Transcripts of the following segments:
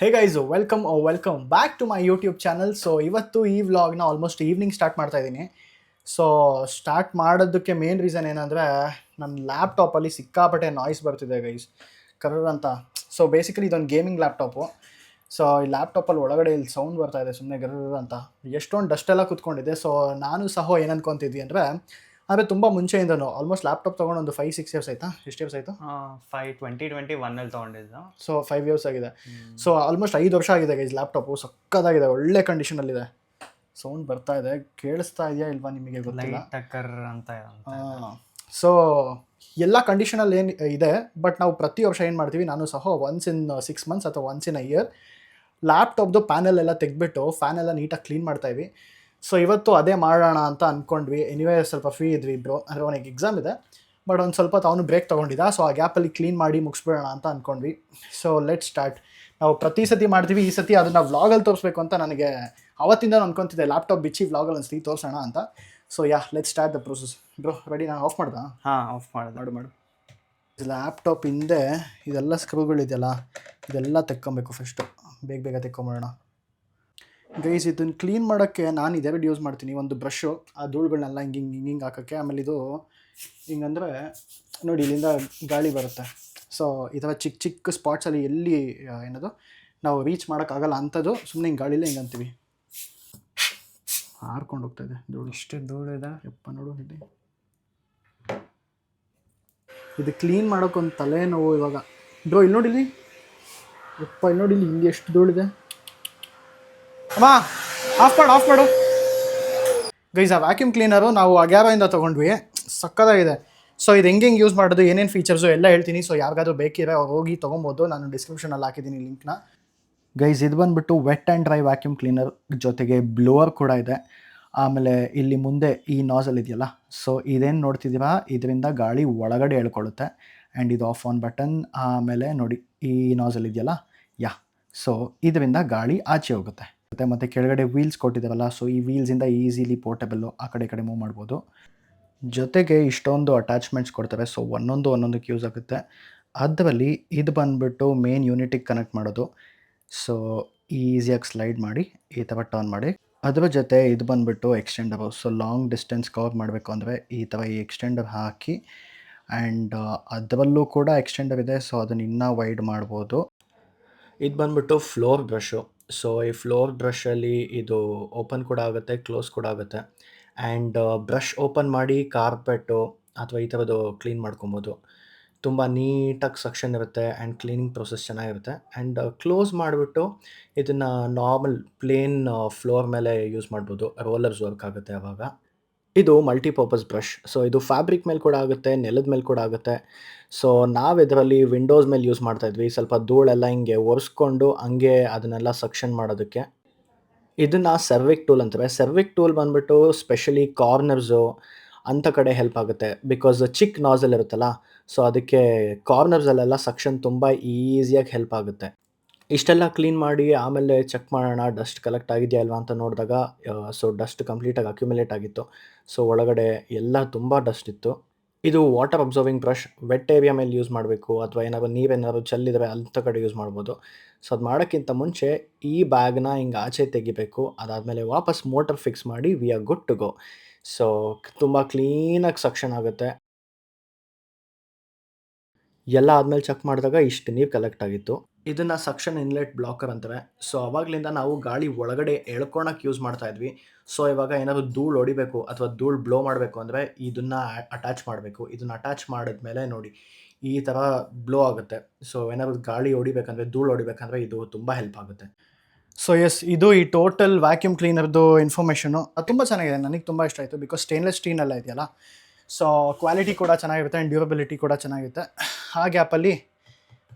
Hey guys welcome back to my YouTube channel. So ಇವತ್ತು ಈ ವ್ಲಾಗ್ನ ಆಲ್ಮೋಸ್ಟ್ ಈವ್ನಿಂಗ್ ಸ್ಟಾರ್ಟ್ ಮಾಡ್ತಾ ಇದ್ದೀನಿ. ಸೊ ಸ್ಟಾರ್ಟ್ ಮಾಡೋದಕ್ಕೆ ಮೇನ್ ರೀಸನ್ ಏನಂದರೆ ನನ್ನ ಲ್ಯಾಪ್ಟಾಪಲ್ಲಿ ಸಿಕ್ಕಾಪಟ್ಟೆ ನಾಯ್ಸ್ ಬರ್ತಿದೆ ಗೈಸ್, ಕರ್ರ್ ಅಂತ. ಸೊ ಬೇಸಿಕಲಿ ಇದೊಂದು ಗೇಮಿಂಗ್ ಲ್ಯಾಪ್ಟಾಪು. ಸೊ ಈ ಲ್ಯಾಪ್ಟಾಪಲ್ಲಿ ಒಳಗಡೆ ಇಲ್ಲಿ ಸೌಂಡ್ ಬರ್ತಾ ಇದೆ ಸುಮ್ಮನೆ ಗರ್ರ್ ಅಂತ. ಎಷ್ಟೊಂದು ಡಸ್ಟ್ ಎಲ್ಲ ಕೂತ್ಕೊಂಡಿದೆ. ಸೊ ನಾನು ಸಹ ಏನು ಅನ್ಕೊತಿದ್ವಿ ಅಂದರೆ ತುಂಬ ಮುಂಚೆಯಿಂದನೂ ಆಲ್ಮೋಸ್ಟ್ ಲ್ಯಾಪ್ಟಾಪ್ ತೊಗೊಂಡು ಒಂದು 5-6 ಇಯರ್ಸ್ ಆಯಿತಾ? ಎಷ್ಟು ಇಯರ್ಸ್ ಆಯಿತು? 2021 ತೊಗೊಂಡಿದ್ದು. ಸೊ 5 ಇಯರ್ಸ್ ಆಗಿದೆ. ಸೊ ಆಲ್ಮೋಸ್ಟ್ 5 ವರ್ಷ ಆಗಿದೆ ಗೈಸ್. ಲ್ಯಾಪ್ಟಾಪು ಸಕ್ಕದಾಗಿದೆ, ಒಳ್ಳೆ ಕಂಡೀಷನಲ್ಲಿದೆ. ಸೌಂಡ್ ಬರ್ತಾ ಇದೆ, ಕೇಳಿಸ್ತಾ ಇದೆಯಾ ಇಲ್ವಾ ನಿಮಗೆ ಗೊತ್ತಿಲ್ಲ. ಅಂತ ಸೊ ಎಲ್ಲ ಕಂಡೀಷನಲ್ಲಿ ಏನು ಇದೆ, ಬಟ್ ನಾವು ಪ್ರತಿ ವರ್ಷ ಏನು ಮಾಡ್ತೀವಿ, ನಾನು ಸಹ ಒನ್ಸ್ ಇನ್ 6 ಮಂತ್ಸ್ ಅಥವಾ ಒನ್ಸ್ ಇನ್ ಅ ಇಯರ್ ಲ್ಯಾಪ್ಟಾಪ್ದು ಪ್ಯಾನೆಲ್ ಎಲ್ಲ ತೆಗೆದ್ಬಿಟ್ಟು ಫ್ಯಾನ್ ಎಲ್ಲ ನೀಟಾಗಿ ಕ್ಲೀನ್ ಮಾಡ್ತಾಯಿದ್ವಿ. ಸೊ ಇವತ್ತು ಅದೇ ಮಾಡೋಣ ಅಂತ ಅಂದ್ಕೊಂಡ್ವಿ. ಎನಿವೇ ಸ್ವಲ್ಪ ಫ್ರೀ ಇದ್ವಿ ಇಬ್ಬರು, ಅಂದರೆ ಅವನಿಗೆ ಎಕ್ಸಾಮ್ ಇದೆ, ಬಟ್ ಒಂದು ಸ್ವಲ್ಪ ಅವನು ಬ್ರೇಕ್ ತೊಗೊಂಡಿದ್ದ. ಸೊ ಆ ಗ್ಯಾಪಲ್ಲಿ ಕ್ಲೀನ್ ಮಾಡಿ ಮುಗಿಸ್ಬಿಡೋಣ ಅಂತ ಅಂದ್ಕೊಂಡ್ವಿ. So let start. ನಾವು ಪ್ರತಿ ಸತಿ ಮಾಡ್ತೀವಿ, ಈ ಸತಿ ಅದನ್ನು ವ್ಲಾಗಲ್ಲಿ ತೋರಿಸ್ಬೇಕು ಅಂತ ನನಗೆ ಅವತ್ತಿಂದ ಅನ್ಕೊತಿದ್ದೆ. ಲ್ಯಾಪ್ಟಾಪ್ ಬಿಚ್ಚಿ ವ್ಲಾಗಲ್ಲಿ ಒಂದು ಸತಿ ತೋರಿಸೋಣ ಅಂತ. So let start the process. Bro ready? ನಾನು ಆಫ್ ಮಾಡ್ದಾ? ಆಫ್ ಮಾಡಿದೆ. ಮಾಡು. ಲ್ಯಾಪ್ಟಾಪ್ ಹಿಂದೆ ಇದೆಲ್ಲ ಸ್ಕ್ರೂಗಳಿದೆಯಲ್ಲ, ಇದೆಲ್ಲ ತೆಕ್ಕೊಬೇಕು ಫಸ್ಟು. ಬೇಗ ತೆಕ್ಕೊಂಬಿಡೋಣ ಗೈಸ್. ಇದನ್ನು ಕ್ಲೀನ್ ಮಾಡೋಕ್ಕೆ ನಾನು ಇದೆರಡು ಯೂಸ್ ಮಾಡ್ತೀನಿ. ಒಂದು ಬ್ರಷು, ಆ ಧೂಳುಗಳನ್ನೆಲ್ಲ ಹಿಂಗೆ ಹಾಕೋಕ್ಕೆ. ಆಮೇಲೆ ಇದು ಹಿಂಗಂದರೆ ನೋಡಿ, ಇಲ್ಲಿಂದ ಗಾಳಿ ಬರುತ್ತೆ. ಸೊ ಈ ಥರ ಚಿಕ್ಕ ಸ್ಪಾಟ್ಸಲ್ಲಿ ಎಲ್ಲಿ ಏನದು ನಾವು ರೀಚ್ ಮಾಡೋಕ್ಕಾಗಲ್ಲ ಅಂಥದ್ದು ಸುಮ್ಮನೆ ಹಿಂಗೆ ಗಾಳಿಲೇ ಹಿಂಗೆ ಅಂತೀವಿ. ಹಾರ್ಕೊಂಡು ಹೋಗ್ತಾಯಿದೆ ಧೂಳು. ಇಷ್ಟು ಧೂಳಿದೆ ಯಪ್ಪ, ನೋಡು ಇಲ್ಲಿ. ಇದು ಕ್ಲೀನ್ ಮಾಡೋಕ್ಕೊಂದು ತಲೆನೋವು ಇವಾಗ. ಬ್ರೋ ಇಲ್ಲಿ ನೋಡಿಲಿ, ಯಪ್ಪ ಇಲ್ಲಿ ನೋಡಿಲಿ, ಹಿಂಗೆ ಎಷ್ಟು ಧೂಳಿದೆ. ಅಮ್ಮ ಆಫ್ ಮಾಡು ಗೈಸ್. ಆ ವ್ಯಾಕ್ಯೂಮ್ ಕ್ಲೀನರು ನಾವು ಅಗ್ಯಾರೋಯಿಂದ ತೊಗೊಂಡ್ವಿ, ಸಕ್ಕದಾಗಿದೆ. ಸೊ ಇದು ಹೆಂಗೆ ಯೂಸ್ ಮಾಡೋದು, ಏನೇನು ಫೀಚರ್ಸು ಎಲ್ಲ ಹೇಳ್ತೀನಿ. ಸೊ ಯಾರಿಗಾದ್ರೂ ಬೇಕಿದ್ರೆ ಅವ್ರು ಹೋಗಿ ತೊಗೊಬೋದು, ನಾನು ಡಿಸ್ಕ್ರಿಪ್ಷನಲ್ಲಿ ಹಾಕಿದ್ದೀನಿ ಲಿಂಕ್ನ. ಗೈಸ್ ಇದು ಬಂದುಬಿಟ್ಟು wet and dry vacuum cleaner, ಜೊತೆಗೆ ಬ್ಲೋವರ್ ಕೂಡ ಇದೆ. ಆಮೇಲೆ ಇಲ್ಲಿ ಮುಂದೆ ಈ ನಾಸಲ್ ಇದೆಯಲ್ಲ, ಸೊ ಇದೇನು ನೋಡ್ತಿದ್ದೀರಾ, ಇದರಿಂದ ಗಾಳಿ ಒಳಗಡೆ ಎಳ್ಕೊಳ್ಳುತ್ತೆ. ಆ್ಯಂಡ್ ಇದು ಆಫ್ ಆನ್ ಬಟನ್. ಆಮೇಲೆ ನೋಡಿ ಈ ನಾಸಲ್ ಇದೆಯಲ್ಲ, ಸೊ ಇದರಿಂದ ಗಾಳಿ ಆಚೆ ಹೋಗುತ್ತೆ. ಮತ್ತು ಕೆಳಗಡೆ ವೀಲ್ಸ್ ಕೊಟ್ಟಿದ್ದಾರಲ್ಲ, ಸೊ ಈ ವೀಲ್ಸಿಂದ ಈಸಿಲಿ ಪೋರ್ಟಬಲ್ಲು ಆ ಕಡೆ ಮೂವ್ ಮಾಡ್ಬೋದು. ಜೊತೆಗೆ ಇಷ್ಟೊಂದು ಅಟ್ಯಾಚ್ಮೆಂಟ್ಸ್ ಕೊಡ್ತಾರೆ. ಸೊ ಒಂದೊಂದಕ್ಕೆ ಯೂಸ್ ಆಗುತ್ತೆ. ಅದರಲ್ಲಿ ಇದು ಬಂದುಬಿಟ್ಟು ಮೇನ್ ಯೂನಿಟಿಗೆ ಕನೆಕ್ಟ್ ಮಾಡೋದು. ಸೊ ಈಸಿಯಾಗಿ ಸ್ಲೈಡ್ ಮಾಡಿ ಈ ಥರ ಟರ್ನ್ ಮಾಡಿ. ಅದರ ಜೊತೆ ಇದು ಬಂದುಬಿಟ್ಟು ಎಕ್ಸ್ಟೆಂಡರು. ಸೊ ಲಾಂಗ್ ಡಿಸ್ಟೆನ್ಸ್ ಕವರ್ ಮಾಡಬೇಕು ಅಂದರೆ ಈ ಥರ ಈ ಎಕ್ಸ್ಟೆಂಡರ್ ಹಾಕಿ, ಆ್ಯಂಡ್ ಅದರಲ್ಲೂ ಕೂಡ ಎಕ್ಸ್ಟೆಂಡರ್ ಇದೆ. ಸೊ ಅದನ್ನು ಇನ್ನೂ ವೈಡ್ ಮಾಡ್ಬೋದು. ಇದು ಬಂದುಬಿಟ್ಟು ಫ್ಲೋರ್ ಬ್ರಷು. ಸೊ ಈ ಫ್ಲೋರ್ ಬ್ರಷಲ್ಲಿ ಇದು ಓಪನ್ ಕೂಡ ಆಗುತ್ತೆ, ಕ್ಲೋಸ್ ಕೂಡ ಆಗುತ್ತೆ. ಆ್ಯಂಡ್ ಬ್ರಷ್ ಓಪನ್ ಮಾಡಿ ಕಾರ್ಪೆಟು ಅಥವಾ ಈ ಥರದ್ದು ಕ್ಲೀನ್ ಮಾಡ್ಕೊಬೋದು. ತುಂಬ ನೀಟಾಗಿ ಸಕ್ಷನ್ ಇರುತ್ತೆ ಆ್ಯಂಡ್ ಕ್ಲೀನಿಂಗ್ ಪ್ರೊಸೆಸ್ ಚೆನ್ನಾಗಿರುತ್ತೆ. ಆ್ಯಂಡ್ ಕ್ಲೋಸ್ ಮಾಡಿಬಿಟ್ಟು ಇದನ್ನು ನಾರ್ಮಲ್ ಪ್ಲೇನ್ ಫ್ಲೋರ್ ಮೇಲೆ ಯೂಸ್ ಮಾಡ್ಬೋದು. ರೋಲರ್ಸ್ ವರ್ಕ್ ಆಗುತ್ತೆ ಆವಾಗ. ಇದು ಮಲ್ಟಿಪರ್ಪಸ್ ಬ್ರಷ್. ಸೊ ಇದು ಫ್ಯಾಬ್ರಿಕ್ ಮೇಲೆ ಕೂಡ ಆಗುತ್ತೆ, ನೆಲದ ಮೇಲೆ ಕೂಡ ಆಗುತ್ತೆ. ಸೊ ನಾವು ಇದರಲ್ಲಿ ವಿಂಡೋಸ್ ಮೇಲೆ ಯೂಸ್ ಮಾಡ್ತಾಯಿದ್ವಿ. ಸ್ವಲ್ಪ ಧೂಳೆಲ್ಲ ಹಿಂಗೆ ಒರೆಸ್ಕೊಂಡು ಹಂಗೆ ಅದನ್ನೆಲ್ಲ ಸಕ್ಷನ್ ಮಾಡೋದಕ್ಕೆ. ಇದನ್ನು ಸರ್ವಿಕ್ ಟೂಲ್ ಅಂತಾರೆ. ಸರ್ವಿಕ್ ಟೂಲ್ ಬಂದುಬಿಟ್ಟು ಸ್ಪೆಷಲಿ ಕಾರ್ನರ್ಸು ಅಂಥ ಕಡೆ ಹೆಲ್ಪ್ ಆಗುತ್ತೆ. ಬಿಕಾಸ್ ಚಿಕ್ಕ ನಾಸಲ್ ಇರುತ್ತಲ್ಲ, ಸೊ ಅದಕ್ಕೆ ಕಾರ್ನರ್ಸಲ್ಲೆಲ್ಲ ಸಕ್ಷನ್ ತುಂಬ ಈಸಿಯಾಗಿ ಹೆಲ್ಪ್ ಆಗುತ್ತೆ. ಇಷ್ಟೆಲ್ಲ ಕ್ಲೀನ್ ಮಾಡಿ ಆಮೇಲೆ ಚೆಕ್ ಮಾಡೋಣ ಡಸ್ಟ್ ಕಲೆಕ್ಟ್ ಆಗಿದೆಯಾ ಅಲ್ವಾ ಅಂತ ನೋಡಿದಾಗ, ಸೊ ಡಸ್ಟ್ ಕಂಪ್ಲೀಟಾಗಿ ಅಕ್ಯುಮುಲೇಟ್ ಆಗಿತ್ತು. ಸೊ ಒಳಗಡೆ ಎಲ್ಲ ತುಂಬ ಡಸ್ಟ್ ಇತ್ತು. ಇದು water absorbing brush. Wet area ಮೇಲೆ ಯೂಸ್ ಮಾಡಬೇಕು ಅಥವಾ ನೀವೇನಾದ್ರು ಚೆಲ್ಲಿದರೆ ಅಂಥ ಕಡೆ ಯೂಸ್ ಮಾಡ್ಬೋದು. ಸೊ ಅದು ಮಾಡೋಕ್ಕಿಂತ ಮುಂಚೆ ಈ ಬ್ಯಾಗ್ನ ಹಿಂಗೆ ಆಚೆ ತೆಗಿಬೇಕು. ಅದಾದಮೇಲೆ ವಾಪಸ್ ಮೋಟರ್ ಫಿಕ್ಸ್ ಮಾಡಿ we are good to go. So ತುಂಬ ಕ್ಲೀನಾಗಿ ಸಕ್ಷನ್ ಆಗುತ್ತೆ. ಎಲ್ಲ ಆದಮೇಲೆ ಚೆಕ್ ಮಾಡಿದಾಗ ಇಷ್ಟು ನೀರು ಕಲೆಕ್ಟ್ ಆಗಿತ್ತು. ಇದನ್ನು ಸಕ್ಷನ್ ಇನ್ಲೆಟ್ ಬ್ಲಾಕರ್ ಅಂತಾರೆ. ಸೊ ಅವಾಗಲಿಂದ ನಾವು ಗಾಳಿ ಒಳಗಡೆ ಎಳ್ಕೊಳಕ್ಕೆ ಯೂಸ್ ಮಾಡ್ತಾ ಇದ್ವಿ. ಸೊ ಇವಾಗ ಏನಾದರೂ ಧೂಳು ಹೊಡಿಬೇಕು ಅಥವಾ ಧೂಳು ಬ್ಲೋ ಮಾಡಬೇಕು ಅಂದರೆ ಇದನ್ನು ಅಟ್ಯಾಚ್ ಮಾಡಬೇಕು. ಇದನ್ನು ಅಟ್ಯಾಚ್ ಮಾಡಿದ್ಮೇಲೆ ನೋಡಿ ಈ ಥರ ಬ್ಲೋ ಆಗುತ್ತೆ. ಸೊ ಏನಾದರೂ ಗಾಳಿ ಹೊಡಿಬೇಕಂದ್ರೆ, ಧೂಳು ಹೊಡಿಬೇಕಂದ್ರೆ ಇದು ತುಂಬ ಹೆಲ್ಪ್ ಆಗುತ್ತೆ. ಸೊ ಇದು ಈ ಟೋಟಲ್ ವ್ಯಾಕ್ಯೂಮ್ ಕ್ಲೀನರ್ದು ಇನ್ಫಾರ್ಮೇಷನು. ಅದು ತುಂಬ ಚೆನ್ನಾಗಿದೆ, ನನಗೆ ತುಂಬ ಇಷ್ಟ ಆಯಿತು. ಬಿಕಾಸ್ ಸ್ಟೇನ್ಲೆಸ್ ಸ್ಟೀಲ್ ಇದೆಯಲ್ಲ, ಸೊ ಕ್ವಾಲಿಟಿ ಕೂಡ ಚೆನ್ನಾಗಿರುತ್ತೆ ಆ್ಯಂಡ್ ಡ್ಯೂರಬಿಲಿಟಿ ಕೂಡ ಚೆನ್ನಾಗಿರುತ್ತೆ. ಆ ಗ್ಯಾಪಲ್ಲಿ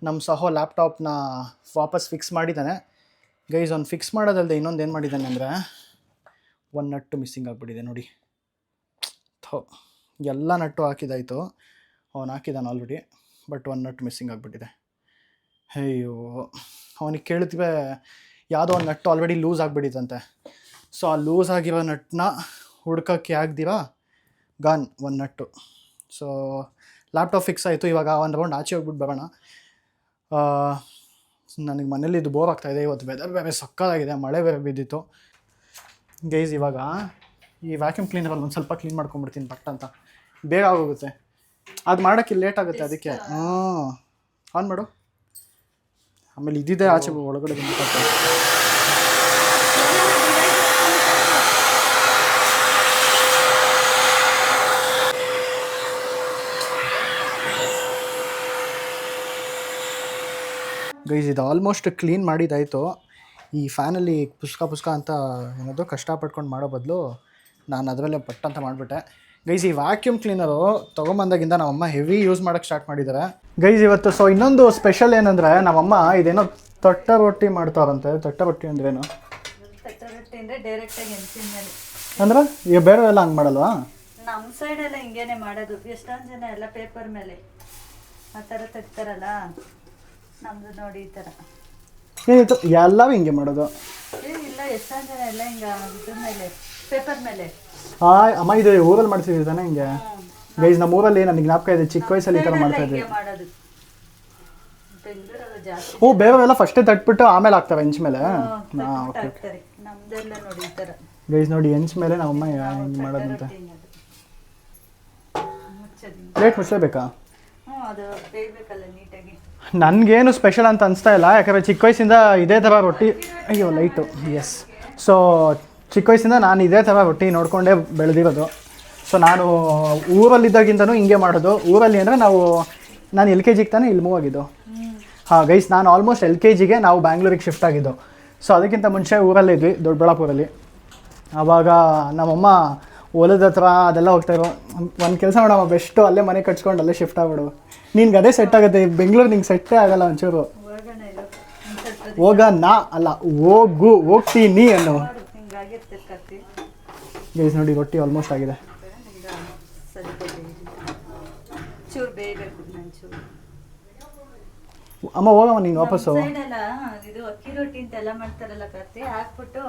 ನಮ್ಮ ಸಹೋ ಲ್ಯಾಪ್ಟಾಪ್ನ ವಾಪಸ್ ಫಿಕ್ಸ್ ಮಾಡಿದ್ದಾನೆ ಗೈಸ್. ಅವ್ನು ಫಿಕ್ಸ್ ಮಾಡೋದಲ್ಲದೆ ಇನ್ನೊಂದು ಏನು ಮಾಡಿದ್ದಾನೆ ಅಂದರೆ, ಒಂದು ನಟ್ಟು ಮಿಸ್ಸಿಂಗ್ ಆಗಿಬಿಟ್ಟಿದೆ ನೋಡಿ. ಎಲ್ಲ ನಟ್ಟು ಹಾಕಿದಾಯಿತು, ಅವನು ಹಾಕಿದ್ದಾನೆ ಆಲ್ರೆಡಿ, ಬಟ್ ಒಂದು ನಟ್ಟು ಮಿಸ್ಸಿಂಗ್ ಆಗಿಬಿಟ್ಟಿದೆ. ಅಯ್ಯೋ, ಅವನಿಗೆ ಕೇಳ್ತೀವಿ, ಯಾವುದೋ ಒಂದು ನಟ್ಟು ಆಲ್ರೆಡಿ ಲೂಸ್ ಆಗಿಬಿಟ್ಟಿತ್ತಂತೆ. ಸೊ ಆ ಲೂಸ್ ಆಗಿರೋ ನಟ್ಟನ್ನ ಹುಡ್ಕೋಕ್ಕೆ ಆಗ್ದಿರಾ ಗಾನ್ ಒಂದು ನಟ್ಟು. ಸೊ ಲ್ಯಾಪ್ಟಾಪ್ ಫಿಕ್ಸ್ ಆಯಿತು. ಇವಾಗ ಒಂದು ರೌಂಡ್ ಆಚೆ ಹೋಗ್ಬಿಟ್ಟು ಬರೋಣ. ನನಗೆ ಮನೇಲಿ ಇದು ಬೋರ್ ಆಗ್ತಾಯಿದೆ. ಇವತ್ತು ವೆದರ್ ಬೇರೆ ಸಕ್ಕತ್ತಾಗಿದೆ, ಮಳೆ ಬೇರೆ ಬಿದ್ದಿತ್ತು ಗೈಸ್. ಇವಾಗ ಈ ವ್ಯಾಕ್ಯೂಮ್ ಕ್ಲೀನರಲ್ಲಿ ಒಂದು ಸ್ವಲ್ಪ ಕ್ಲೀನ್ ಮಾಡ್ಕೊಂಡ್ಬಿಡ್ತೀನಿ ಬಟ್ ಅಂತ, ಬೇಗ ಆಗೋಗುತ್ತೆ. ಅದು ಮಾಡೋಕ್ಕೆ ಲೇಟ್ ಆಗುತ್ತೆ, ಅದಕ್ಕೆ ಆನ್ ಮಾಡು. ಆಮೇಲೆ ಇದ್ದಿದ್ದೆ ಆಚೆ ಒಳಗಡೆ ಬಂದ್ಬಿಟ್ಟು ಗೈಸ್. ಇದು ಆಲ್ಮೋಸ್ಟ್ ಕ್ಲೀನ್ ಮಾಡಿದ್ದಾಯಿತು. ಈ ಫ್ಯಾನಲ್ಲಿ ಪುಸ್ಕ ಅಂತ ಏನದು ಕಷ್ಟಪಟ್ಕೊಂಡು ಮಾಡೋ ಬದಲು ನಾನು ಅದರಲ್ಲೇ ಪಟ್ ಅಂತ ಮಾಡಿಬಿಟ್ಟೆ ಗೈಸ್. ಈ ವ್ಯಾಕ್ಯೂಮ್ ಕ್ಲೀನರು ತೊಗೊಂಬಂದಾಗಿಂದ ನಮ್ಮಮ್ಮ ಹೆವಿ ಯೂಸ್ ಮಾಡೋಕ್ಕೆ ಸ್ಟಾರ್ಟ್ ಮಾಡಿದ್ದಾರೆ ಗೈಸ್ ಇವತ್ತು. ಸೊ ಇನ್ನೊಂದು ಸ್ಪೆಷಲ್ ಏನಂದರೆ ನಮ್ಮಮ್ಮ ಇದೇನೋ ತೊಟ್ಟ ರೊಟ್ಟಿ ಮಾಡ್ತಾರಂತೆ. ತೊಟ್ಟ ರೊಟ್ಟಿ ಅಂದ್ರೇನು? ಅಂದ್ರೆ ಈಗ ಬೇರೆ ಎಲ್ಲ ಹಂಗೆ ಮಾಡಲ್ವಾ? ನಮ್ಮ ಸೈಡ್ ಎಲ್ಲ ಹಿಂಗೇನೆ ಮಾಡೋದು. ಎಷ್ಟೊಂದು ಜನ ಎಲ್ಲ ಪೇಪರ್ ಮೇಲೆ ಆ ಥರ ತಟ್ತಾರಲ್ಲ, ನಮ್ದು ನೋಡಿ ಈ ಥರ ಏನಿತ್ತು ಎಲ್ಲವೂ ಹಿಂಗೆ ಮಾಡೋದು. ಇಲ್ಲ, ಎಷ್ಟೊಂದು ಜನ ಎಲ್ಲ ಹಿಂಗೆ ಇದ್ರ ಮೇಲೆ ಪೇಪರ್ ಮೇಲೆ. ಅಮ್ಮ ಇದು ಊರಲ್ಲಿ ಮಾಡ್ತಿದ್ವಿ ತಾನೆ ಹಿಂಗೆ ಗೈಸ್. ನಮ್ಮ ಊರಲ್ಲಿ ನನಗೆ ಜ್ಞಾಪಕ ಇದೆ, ಚಿಕ್ಕ ವಯಸ್ಸಲ್ಲಿ ಈ ಥರ ಮಾಡ್ತಾ ಇದ್ವಿ. ಮಾಡೋದು ಬೆಂಗಳೂರಲ್ಲಿ ಜಾಸ್ತಿ. ಓ, ಬೇರೆಲ್ಲ ಫಸ್ಟೇ ತಟ್ಬಿಟ್ಟು ಆಮೇಲೆ ಹಾಕ್ತಾರೆ ಹೆಂಚ್ ಮೇಲೆ. ಹಾಕ್ತಾರೆ. ನಮ್ದೆಲ್ಲ ನೋಡಿ ಈ ಥರ ಗೈಸ್ ನೋಡಿ, ಹೆಂಚ್ ಮೇಲೆ ನಮ್ಮಮ್ಮ ಹಿಂಗೆ ಮಾಡೋದಂತ. ಪ್ಲೇಟ್ ಮುಚ್ಚಲೇಬೇಕಾ? ಅದು ಬೇಯಬೇಕಲ್ಲ ನೀಟಾಗಿ. ನನಗೇನು ಸ್ಪೆಷಲ್ ಅಂತ ಅನಿಸ್ತಾ ಇಲ್ಲ, ಯಾಕಂದರೆ ಚಿಕ್ಕ ವಯಸ್ಸಿಂದ ಇದೇ ಥರ ರೊಟ್ಟಿ. ಅಯ್ಯೋ ಲೈಟು, ಎಸ್. ಸೊ ಚಿಕ್ಕ ವಯಸ್ಸಿಂದ ನಾನು ಇದೇ ಥರ ರೊಟ್ಟಿ ನೋಡಿಕೊಂಡೇ ಬೆಳೆದಿರೋದು. ಸೊ ನಾನು ಊರಲ್ಲಿದ್ದಾಗಿಂದನೂ ಹಿಂಗೆ ಮಾಡೋದು. ಊರಲ್ಲಿ ಅಂದರೆ ನಾನು ಎಲ್ ಕೆ ಜಿಗೆ ತಾನೇ ಇಲ್ಲಿ ಮೂವ್ ಆಗಿದ್ದು. ಹಾಂ ಗೈಸ್, ನಾನು ಆಲ್ಮೋಸ್ಟ್ ಎಲ್ ಕೆ ಜಿಗೆ ನಾವು ಬ್ಯಾಂಗ್ಳೂರಿಗೆ ಶಿಫ್ಟ್ ಆಗಿದ್ದು. ಸೊ ಅದಕ್ಕಿಂತ ಮುಂಚೆ ಊರಲ್ಲಿದ್ವಿ, ದೊಡ್ಡಬಳ್ಳಾಪುರಲ್ಲಿ. ಆವಾಗ ನಮ್ಮಮ್ಮ ಹೊಲದ ಹತ್ರ ಅದೆಲ್ಲ ಹೋಗ್ತಾಯಿರೋ. ಒಂದು ಕೆಲಸ ಮಾಡಮ್ಮ, ಬೆಸ್ಟು ಅಲ್ಲೇ ಮನೆ ಕಟ್ಸ್ಕೊಂಡು ಅಲ್ಲೇ ಶಿಫ್ಟ್ ಆಗ್ಬಿಡು. ನಿನ್ಗೆ ಅದೇ ಸೆಟ್ ಆಗುತ್ತೆ. ಬೆಂಗಳೂರು ನಿಂಗೆ ಸೆಟ್ಟೇ ಆಗಲ್ಲ ಒಂಚೂರು. ಹೋಗೋಣ ಅಲ್ಲ, ಹೋಗ್ತೀನಿ ಅನ್ನೋ. ಗೈಸ್ ನೋಡಿ, ರೊಟ್ಟಿ ಆಲ್ಮೋಸ್ಟ್ ಆಗಿದೆ. ಅಮ್ಮ ಹೋಗಮ್ಮ ನೀನು ವಾಪಸ್ಸು. ಇದು ಅಕ್ಕಿ ರೊಟ್ಟಿ ಅಂತೆಲ್ಲ ಮಾಡ್ತಾರಲ್ಲ ಕತ್ತಿ ಹಾಕ್ಬಿಟ್ಟು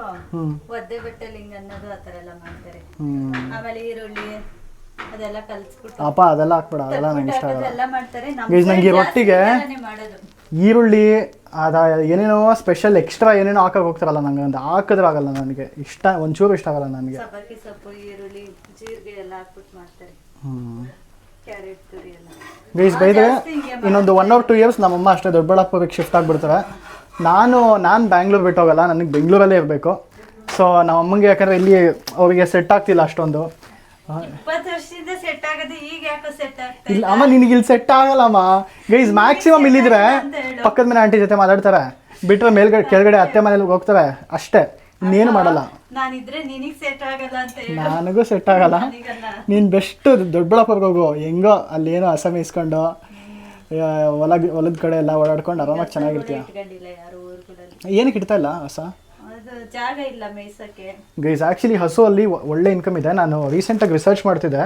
ಒದ್ದೆ ಬಟ್ಟೆಲಿ ಹಿಂಗ ಅನ್ನೋದು ಆತರ ಎಲ್ಲ ಮಾಡ್ತಾರೆ. ಆಮೇಲೆ ಈರುಳ್ಳಿ ಅದೆಲ್ಲ ಕಲ್ಸ್ಬಿಟ್ಟು ಅಪ್ಪ ಅದೆಲ್ಲ ಹಾಕ್ಬೇಡ, ಅದೆಲ್ಲ ನಂಗೆ ಇಷ್ಟ ಆಗಲ್ಲ. ಎಲ್ಲ ಮಾಡ್ತಾರೆ. ಗೈಸ್ ನಂಗೆ ರೊಟ್ಟಿಗೆ ಈರುಳ್ಳಿ ಏನೇನೋ ಸ್ಪೆಷಲ್ ಎಕ್ಸ್ಟ್ರಾ ಏನೇನೋ ಹಾಕಕ್ಕೆ ಹೋಗ್ತಾರಲ್ಲ, ನಂಗೆ ಅಂತ ಹಾಕಿದ್ರೆ ಆಗಲ್ಲ. ನನಗೆ ಇಷ್ಟ ಒಂಚೂರು ಇಷ್ಟ ಆಗಲ್ಲ ನನಗೆ. ಸಬ್ಬಕ್ಕಿ ಸೊಪ್ಪು, ಈರುಳ್ಳಿ, ಜೀರಿಗೆ ಎಲ್ಲ ಹಾಕ್ಬಿಟ್ಟು ಮಾಡ್ತಾರೆ. ಕ್ಯಾರೆಟ್ ತುರಿ ಎಲ್ಲ. ಗೈಸ್ ಬೈದ್ರೆ ಇನ್ನೊಂದು 1 or 2 years ನಮ್ಮಮ್ಮ ಅಷ್ಟೇ ದೊಡ್ಡಬಳ್ಳಾಪುರಕ್ಕೆ ಶಿಫ್ಟ್ ಆಗಿಬಿಡ್ತಾರೆ. ನಾನು ಬ್ಯಾಂಗ್ಳೂರ್ ಬಿಟ್ಟು ಹೋಗಲ್ಲ, ನನಗೆ ಬೆಂಗಳೂರಲ್ಲೇ ಇರಬೇಕು. ಸೊ ನಮ್ಮಮ್ಮಂಗೆ ಯಾಕಂದರೆ ಇಲ್ಲಿ ಅವರಿಗೆ ಸೆಟ್ ಆಗ್ತಿಲ್ಲ ಅಷ್ಟೊಂದು. 20 ವರ್ಷದಿಂದ ಸೆಟ್ ಆಗೋದು, ಈಗ ಯಾಕೋ ಸೆಟ್ ಆಗ್ತಾ ಇಲ್ಲ ಅಮ್ಮ, ನಿನಗೆ ಇಲ್ಲಿ ಸೆಟ್ ಆಗಲ್ಲಮ್ಮ. ಗೈಸ್ ಮ್ಯಾಕ್ಸಿಮಮ್ ಇಲ್ಲಿದ್ರೆ ಪಕ್ಕದ ಮನೆ ಆಂಟಿ ಜೊತೆ ಮಾತಾಡ್ತಾರೆ, ಬಿಟ್ಟರೆ ಮೇಲ್ಗಡೆ ಕೆಳಗಡೆ ಅತ್ತೆ ಮನೇಲಿ ಹೋಗ್ತಾರೆ ಅಷ್ಟೇ, ಇನ್ನೇನು ಮಾಡಲ್ಲ. ನಾನಿದ್ರೆ ನಿನಗೆ ಸೆಟ್ ಆಗಲ್ಲ ಅಂತ ಹೇಳಿ. ನನಗೂ ಸೆಟ್ ಆಗಲ್ಲ. ನೀನು ಬೆಸ್ಟ್ ದೊಡ್ಡಬಳ್ಳಾಪುರಕ್ಕೆ ಹೋಗು, ಹೆಂಗೋ ಅಲ್ಲಿ ಏನೋ ಹಸಮೆ ಇಸ್ಕೊಂಡು ಹೊಲದ ಕಡೆ ಎಲ್ಲ ಓಡಾಡ್ಕೊಂಡು ಆರಾಮಾಗಿ ಚೆನ್ನಾಗಿರ್ತೀಯ. ಏನಕ್ಕೆ ಇಡ್ತಾ ಇಲ್ಲ ಹಸ? ಜಾಗ ಇಲ್ಲ ಮೇಯ್ಸಕ್ಕೆ. ಗೈಸ್ ಆ್ಯಕ್ಚುಲಿ ಹಸು ಅಲ್ಲಿ ಒಳ್ಳೆ ಇನ್ಕಮ್ ಇದೆ. ನಾನು ರೀಸೆಂಟಾಗಿ ರಿಸರ್ಚ್ ಮಾಡ್ತಿದ್ದೆ.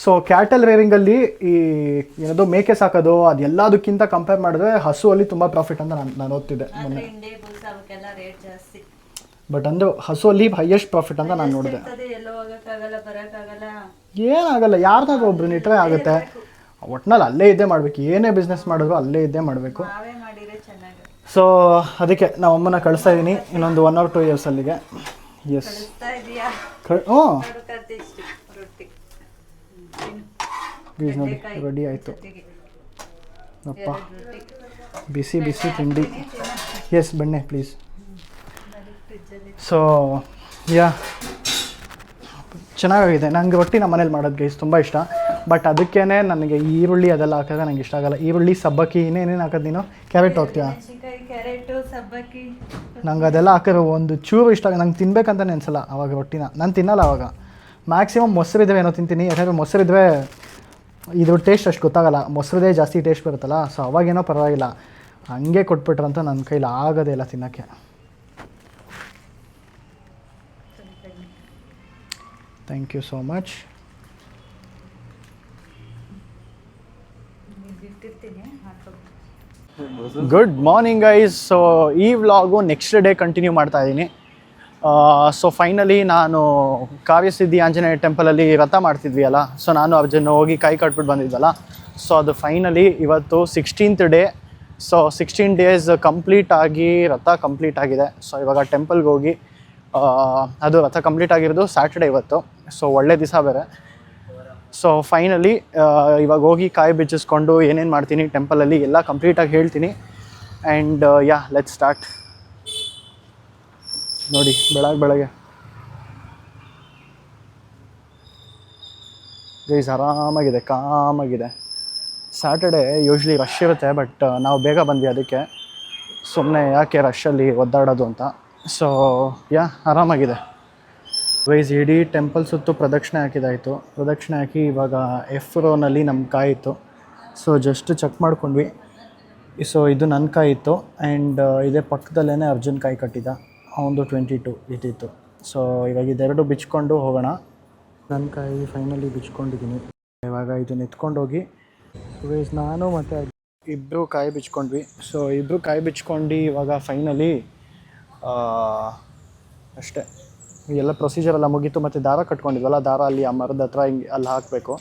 ಸೊ ಕ್ಯಾಟಲ್ ರೇರಿಂಗಲ್ಲಿ ಈ ಏನದು ಮೇಕೆ ಸಾಕೋದು ಅದೆಲ್ಲದಕ್ಕಿಂತ ಕಂಪೇರ್ ಮಾಡಿದ್ರೆ ಹಸು ಅಲ್ಲಿ ತುಂಬ ಪ್ರಾಫಿಟ್ ಅಂತ ನಾನು ಓದ್ತಿದ್ದೆ ಮೊನ್ನೆ. ಬಟ್ ಅಂದ್ರೆ ಹಸು ಅಲ್ಲಿ ಹೈಯೆಸ್ಟ್ ಪ್ರಾಫಿಟ್ ಅಂತ ನಾನು ನೋಡಿದೆ. ಏನಾಗಲ್ಲ, ಯಾರ್ದಾಗ ಒಬ್ರು ನಿಟ್ರೆ ಆಗುತ್ತೆ. ಒಟ್ನಲ್ಲಿ ಅಲ್ಲೇ ಇದ್ದೇ ಮಾಡಬೇಕು, ಏನೇ ಬಿಸ್ನೆಸ್ ಮಾಡಿದ್ರು ಅಲ್ಲೇ ಇದ್ದೇ ಮಾಡಬೇಕು. ಸೊ ಅದಕ್ಕೆ ನಾವು ಅಮ್ಮನ ಕಳಿಸ್ತಾ ಇದ್ದೀನಿ ಇನ್ನೊಂದು 1 or 2 years ಅಲ್ಲಿಗೆ. ಎಸ್, ಹ್ಞೂ ಪ್ಲೀಸ್ ನೋಡಿ ರೆಡಿ ಆಯಿತು. ಅಪ್ಪ ಬಿಸಿ ಬಿಸಿ ತಿಂಡಿ. ಎಸ್ ಬನ್ನಿ ಪ್ಲೀಸ್. ಸೊ ಯಾ ಚೆನ್ನಾಗಿದೆ. ನನಗೆ ರೊಟ್ಟಿ ನಮ್ಮ ಮನೇಲಿ ಮಾಡೋದು ಗೈಸ್ ತುಂಬ ಇಷ್ಟ. ಬಟ್ ಅದಕ್ಕೇ ನನಗೆ ಈರುಳ್ಳಿ ಅದೆಲ್ಲ ಹಾಕಿದ್ರೆ ನಂಗೆ ಇಷ್ಟ ಆಗಲ್ಲ. ಈರುಳ್ಳಿ, ಸಬ್ಬಕ್ಕಿ, ಇನ್ನೇನೇನು ಹಾಕೋದು ನೀನು? ಕ್ಯಾರೆಟ್ ಹೋಗ್ತೀಯಾ? ನಂಗೆ ಅದೆಲ್ಲ ಹಾಕಿದ್ರೆ ಒಂದು ಚೂರು ಇಷ್ಟ ಆಗ ನಂಗೆ ತಿನ್ಬೇಕಂತಲೇ ಅನ್ಸಲ್ಲ ಅವಾಗ ರೊಟ್ಟಿನ. ನಾನು ತಿನ್ನಲ್ಲ ಅವಾಗ. ಮ್ಯಾಕ್ಸಿಮಮ್ ಮೊಸರಿದ್ರೆ ಏನೋ ತಿಂತೀನಿ, ಯಾಕಂದರೆ ಮೊಸರಿದ್ರೆ ಇದ್ರ ಟೇಸ್ಟ್ ಅಷ್ಟು ಗೊತ್ತಾಗಲ್ಲ. ಮೊಸರದೇ ಜಾಸ್ತಿ ಟೇಸ್ಟ್ ಬರುತ್ತಲ್ಲ, ಸೊ ಅವಾಗೇನೋ ಪರವಾಗಿಲ್ಲ. ಹಂಗೆ ಕೊಟ್ಬಿಟ್ರಂತ ನನ್ನ ಕೈಲಿ ಆಗೋದೇ ಇಲ್ಲ ತಿನ್ನೋಕ್ಕೆ. Thank you so much. Good morning guys. So ಈ ವ್ಲಾಗು ನೆಕ್ಸ್ಟ್ ಡೇ ಕಂಟಿನ್ಯೂ ಮಾಡ್ತಾ ಇದ್ದೀನಿ. ಸೊ ಫೈನಲಿ ನಾನು ಕಾವ್ಯಸಿದ್ಧಿ ಆಂಜನೇಯ ಟೆಂಪಲಲ್ಲಿ ವ್ರತ ಮಾಡ್ತಿದ್ವಿ ಅಲ್ಲ, ಸೊ ನಾನು ಅರ್ಜುನ್ ಹೋಗಿ ಕೈ ಕಟ್ಬಿಟ್ಟು ಬಂದಿದ್ದಲ್ಲ. ಸೊ ಅದು ಫೈನಲಿ ಇವತ್ತು 16th day so 16 days complete ಆಗಿ ರಥ ಕಂಪ್ಲೀಟ್ ಆಗಿದೆ. ಸೊ ಇವಾಗ ಟೆಂಪಲ್ಗೆ ಹೋಗಿ ಅದು ರಥ ಕಂಪ್ಲೀಟ್ ಆಗಿರೋದು ಸ್ಯಾಟರ್ಡೇ ಇವತ್ತು. ಸೊ ಒಳ್ಳೆ ದಿವಸ ಬೇರೆ. ಸೊ ಫೈನಲಿ ಇವಾಗ ಹೋಗಿ ಕಾಯಿ ಬಿಚ್ಚಿಸ್ಕೊಂಡು ಏನೇನು ಮಾಡ್ತೀನಿ ಟೆಂಪಲಲ್ಲಿ ಎಲ್ಲ ಕಂಪ್ಲೀಟಾಗಿ ಹೇಳ್ತೀನಿ. And yeah let start. ನೋಡಿ ಬೆಳಗ್ಗೆ ಗೈಸ್ ಆರಾಮಾಗಿದೆ, ಕಾಮಾಗಿದೆ. ಸ್ಯಾಟರ್ಡೇ ಯೂಶ್ವಲಿ ರಶ್ ಇರುತ್ತೆ, ಬಟ್ ನಾವು ಬೇಗ ಬಂದ್ವಿ, ಅದಕ್ಕೆ ಸುಮ್ಮನೆ ಯಾಕೆ ರಶಲ್ಲಿ ಒದ್ದಾಡೋದು ಅಂತ. ಸೊ ಯಾ ಆರಾಮಾಗಿದೆ ಗೈಸ್. ಇಡೀ ಟೆಂಪಲ್ ಸುತ್ತು ಪ್ರದಕ್ಷಿಣೆ ಹಾಕಿದಾಯಿತು. ಪ್ರದಕ್ಷಿಣೆ ಹಾಕಿ ಇವಾಗ ಎಫ್ ರೋನಲ್ಲಿ ನಮ್ಮ ಕಾಯಿತ್ತು. ಸೊ ಜಸ್ಟ್ ಚೆಕ್ ಮಾಡ್ಕೊಂಡ್ವಿ. ಸೊ ಇದು ನನ್ನ ಕಾಯಿತ್ತು. ಆ್ಯಂಡ್ ಇದೇ ಪಕ್ಕದಲ್ಲೇ ಅರ್ಜುನ್ ಕಾಯಿ ಕಟ್ಟಿದ್ದ, ಅವನದು 22 ಇದ್ದಿತ್ತು. ಸೊ ಇವಾಗ ಇದೆರಡು ಬಿಚ್ಕೊಂಡು ಹೋಗೋಣ. ನನ್ನ ಕಾಯಿ ಫೈನಲಿ ಬಿಚ್ಕೊಂಡಿದ್ದೀನಿ. ಇವಾಗ ಇದನ್ನ ಎತ್ಕೊಂಡೋಗಿ ಗೈಸ್ ನಾನು ಮತ್ತು ಇಬ್ಬರು ಕಾಯಿ ಬಿಚ್ಕೊಂಡ್ವಿ. ಸೊ ಇಬ್ಬರು ಕಾಯಿ ಬಿಚ್ಕೊಂಡು ಇವಾಗ ಫೈನಲಿ ಅಷ್ಟೇ ಎಲ್ಲ ಪ್ರೊಸೀಜರ್ ಎಲ್ಲ ಮುಗೀತು. ಮತ್ತು ದಾರ ಕಟ್ಕೊಂಡಿದ್ವಲ್ಲ, ದಾರ ಅಲ್ಲಿ ಆ ಮರದ ಹತ್ರ ಹಿಂಗೆ ಅಲ್ಲಿ ಹಾಕಬೇಕು.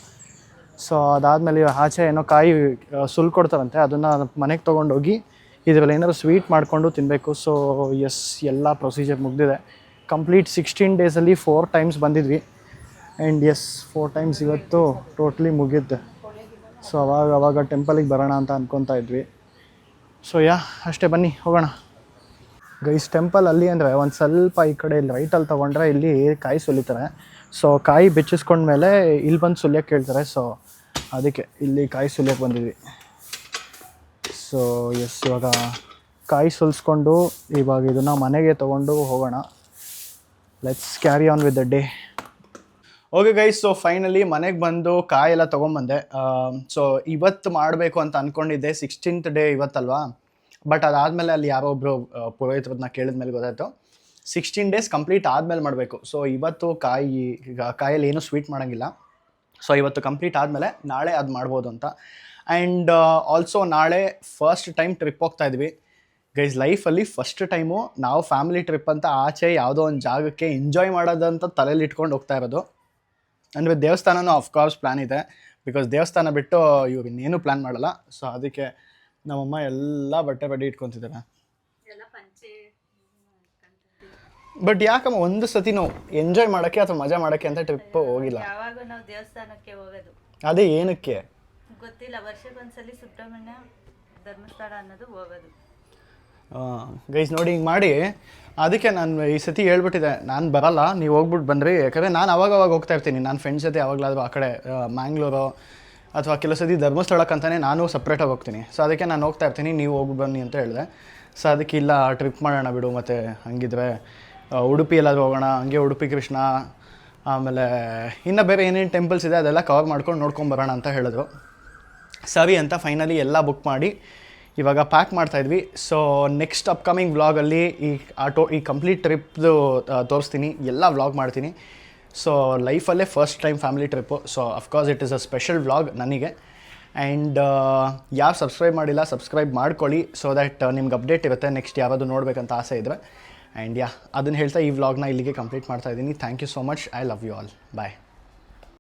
ಸೊ ಅದಾದಮೇಲೆ ಆಚೆ ಏನೋ ಕಾಯಿ ಸುಲ್ಕೊಡ್ತಾರಂತೆ, ಅದನ್ನು ಮನೆಗೆ ತೊಗೊಂಡೋಗಿ ಇದರಲ್ಲಿ ಏನಾದ್ರು ಸ್ವೀಟ್ ಮಾಡಿಕೊಂಡು ತಿನ್ನಬೇಕು. ಸೊ ಎಸ್, ಎಲ್ಲ ಪ್ರೊಸೀಜರ್ ಮುಗಿದಿದೆ. ಕಂಪ್ಲೀಟ್ 16 ಡೇಸಲ್ಲಿ 4 ಟೈಮ್ಸ್ ಬಂದಿದ್ವಿ. ಆ್ಯಂಡ್ ಎಸ್ 4 ಟೈಮ್ಸ್ ಇವತ್ತು ಟೋಟ್ಲಿ ಮುಗಿಯುತ್ತೆ. ಸೊ ಅವಾಗ ಟೆಂಪಲಿಗೆ ಬರೋಣ ಅಂತ ಅಂದ್ಕೊತಾ ಇದ್ವಿ. ಸೊ ಯಾ ಅಷ್ಟೇ, ಬನ್ನಿ ಹೋಗೋಣ. ಗೈಸ್ ಟೆಂಪಲ್ ಅಲ್ಲಿ ಅಂದರೆ ಒಂದು ಸ್ವಲ್ಪ ಈ ಕಡೆ ಇಲ್ಲಿ ರೈಟಲ್ಲಿ ತೊಗೊಂಡ್ರೆ ಇಲ್ಲಿ ಕಾಯಿ ಸುಲಿತಾರೆ. ಸೊ ಕಾಯಿ ಬಿಚ್ಚಿಸ್ಕೊಂಡ್ಮೇಲೆ ಇಲ್ಲಿ ಬಂದು ಸುಲಿಯೋಕ್ಕೆ ಕೇಳ್ತಾರೆ. ಸೊ ಅದಕ್ಕೆ ಇಲ್ಲಿ ಕಾಯಿ ಸುಲಿಯೋಕ್ಕೆ ಬಂದಿದ್ವಿ. ಸೊ ಎಸ್, ಇವಾಗ ಕಾಯಿ ಸುಲಿಸ್ಕೊಂಡು ಇವಾಗ ಇದನ್ನು ಮನೆಗೆ ತೊಗೊಂಡು ಹೋಗೋಣ. Let's carry on with the day. Okay guys, so finally ಮನೆಗೆ ಬಂದು ಕಾಯೆಲ್ಲ ತೊಗೊಂಬಂದೆ. ಸೊ ಇವತ್ತು ಮಾಡಬೇಕು ಅಂತ ಅಂದ್ಕೊಂಡಿದ್ದೆ, 16th ಡೇ ಇವತ್ತಲ್ವಾ. ಬಟ್ ಅದಾದಮೇಲೆ ಅಲ್ಲಿ ಯಾರೋ ಒಬ್ಬರು ಪುರೋಹಿತರನ್ನ ಕೇಳಿದ್ಮೇಲೆ ಗೊತ್ತಾಯಿತು 16 ಡೇಸ್ ಕಂಪ್ಲೀಟ್ ಆದಮೇಲೆ ಮಾಡಬೇಕು. ಸೊ ಇವತ್ತು ಕಾಯಲ್ಲಿ ಏನೂ ಸ್ವೀಟ್ ಮಾಡೋಂಗಿಲ್ಲ. ಸೊ ಇವತ್ತು ಕಂಪ್ಲೀಟ್ ಆದಮೇಲೆ ನಾಳೆ ಅದು ಮಾಡ್ಬೋದು ಅಂತ. ಆ್ಯಂಡ್ ಆಲ್ಸೋ ನಾಳೆ ಫಸ್ಟ್ ಟೈಮ್ ಟ್ರಿಪ್ ಹೋಗ್ತಾಯಿದ್ವಿ ಗೈಸ್. ಲೈಫಲ್ಲಿ ಫಸ್ಟ್ ಟೈಮು ನಾವು ಫ್ಯಾಮಿಲಿ ಟ್ರಿಪ್ ಅಂತ ಆಚೆ ಯಾವುದೋ ಒಂದು ಜಾಗಕ್ಕೆ ಎಂಜಾಯ್ ಮಾಡೋದಂತ ತಲೆಯಲ್ಲಿ ಇಟ್ಕೊಂಡು ಹೋಗ್ತಾ ಇರೋದು. ಅಂದರೆ ದೇವಸ್ಥಾನನೂ ಆಫ್ಕೋರ್ಸ್ ಪ್ಲ್ಯಾನ್ ಇದೆ, ಬಿಕಾಸ್ ದೇವಸ್ಥಾನ ಬಿಟ್ಟು ಇವ್ರು ಇನ್ನೇನು ಪ್ಲ್ಯಾನ್ ಮಾಡಲ್ಲ. ಸೊ ಅದಕ್ಕೆ ನಮ್ಮಮ್ಮ ಎಲ್ಲ ಬಟ್ಟೆ ಇಟ್ಕೊತಿದ್ದಾರೆ. ಬಟ್ ಯಾಕಮ್ಮ ಒಂದು ಸತಿನೂ ಎಂಜಾಯ್ ಮಾಡೋಕ್ಕೆ ಅಥವಾ ಮಜಾ ಮಾಡೋಕ್ಕೆ ಅಂತ ಟ್ರಿಪ್ ಹೋಗಿಲ್ಲ. ಯಾವಾಗ ನಾವು ದೇವಸ್ಥಾನಕ್ಕೆ ಹೋಗೋದು, ಅದೇ ಏನಕ್ಕೆ ಗೊತ್ತಿಲ್ಲ. ವರ್ಷಕ್ಕೊಂದ್ಸಲಿ ಸುಬ್ರಹ್ಮಣ್ಯ ಧರ್ಮಸ್ಥಳ ಅನ್ನೋದು ಹೋಗೋದು. ಗೈಸ್ ನೋಡಿ ಹಿಂಗೆ ಮಾಡಿ, ಅದಕ್ಕೆ ನಾನು ಈ ಸತಿ ಹೇಳ್ಬಿಟ್ಟಿದ್ದೆ, ನಾನು ಬರಲ್ಲ, ನೀವು ಹೋಗ್ಬಿಟ್ಟು ಬಂದ್ರಿ. ಯಾಕಂದರೆ ನಾನು ಅವಾಗ ಹೋಗ್ತಾ ಇರ್ತೀನಿ ನನ್ನ ಫ್ರೆಂಡ್ಸ್ ಜೊತೆ. ಯಾವಾಗಲಾದರೂ ಆ ಕಡೆ ಮ್ಯಾಂಗ್ಳೂರು ಅಥವಾ ಕೆಲವು ಸತಿ ಧರ್ಮಸ್ಥಳಕ್ಕಂತಲೇ ನಾನು ಸಪ್ರೇಟಾಗಿ ಹೋಗ್ತೀನಿ. ಸೊ ಅದಕ್ಕೆ ನಾನು ಹೋಗ್ತಾ ಇರ್ತೀನಿ, ನೀವು ಹೋಗಿ ಬನ್ನಿ ಅಂತ ಹೇಳಿದೆ. ಸೊ ಅದಕ್ಕೆ ಇಲ್ಲ, ಟ್ರಿಪ್ ಮಾಡೋಣ ಬಿಡು, ಮತ್ತು ಹಂಗಿದ್ರೆ ಉಡುಪಿ ಎಲ್ಲಾದರೂ ಹೋಗೋಣ, ಹಂಗೆ ಉಡುಪಿ ಕೃಷ್ಣ, ಆಮೇಲೆ ಇನ್ನು ಬೇರೆ ಏನೇನು ಟೆಂಪಲ್ಸ್ ಇದೆ ಅದೆಲ್ಲ ಕವರ್ ಮಾಡ್ಕೊಂಡು ನೋಡ್ಕೊಂಬರೋಣ ಅಂತ ಹೇಳಿದ್ರು. ಸರಿ ಅಂತ ಫೈನಲಿ ಎಲ್ಲ ಬುಕ್ ಮಾಡಿ ಇವಾಗ ಪ್ಯಾಕ್ ಮಾಡ್ತಾಯಿದ್ವಿ. ಸೊ ನೆಕ್ಸ್ಟ್ ಅಪ್ಕಮಿಂಗ್ ವ್ಲಾಗಲ್ಲಿ ಈ ಕಂಪ್ಲೀಟ್ ಟ್ರಿಪ್ದು ತೋರಿಸ್ತೀನಿ, ಎಲ್ಲ ವ್ಲಾಗ್ ಮಾಡ್ತೀನಿ. ಸೊ ಲೈಫಲ್ಲೇ first time family trip. So of course it is a special vlog ನನಗೆ. ಆ್ಯಂಡ್ ಯಾರು ಸಬ್ಸ್ಕ್ರೈಬ್ ಮಾಡಿಲ್ಲ ಸಬ್ಸ್ಕ್ರೈಬ್ ಮಾಡ್ಕೊಳ್ಳಿ, ಸೊ ದ್ಯಾಟ್ ನಿಮ್ಗೆ ಅಪ್ಡೇಟ್ ಇರುತ್ತೆ ನೆಕ್ಸ್ಟ್ ಯಾರಾದರೂ ನೋಡಬೇಕಂತ ಆಸೆ ಇದ್ದರೆ. ಆ್ಯಂಡ್ ಅದನ್ನು ಹೇಳ್ತಾ ಈ ವ್ಲಾಗ್ನ ಇಲ್ಲಿಗೆ ಕಂಪ್ಲೀಟ್ ಮಾಡ್ತಾಯಿದ್ದೀನಿ. Thank you so much. I love you all. Bye.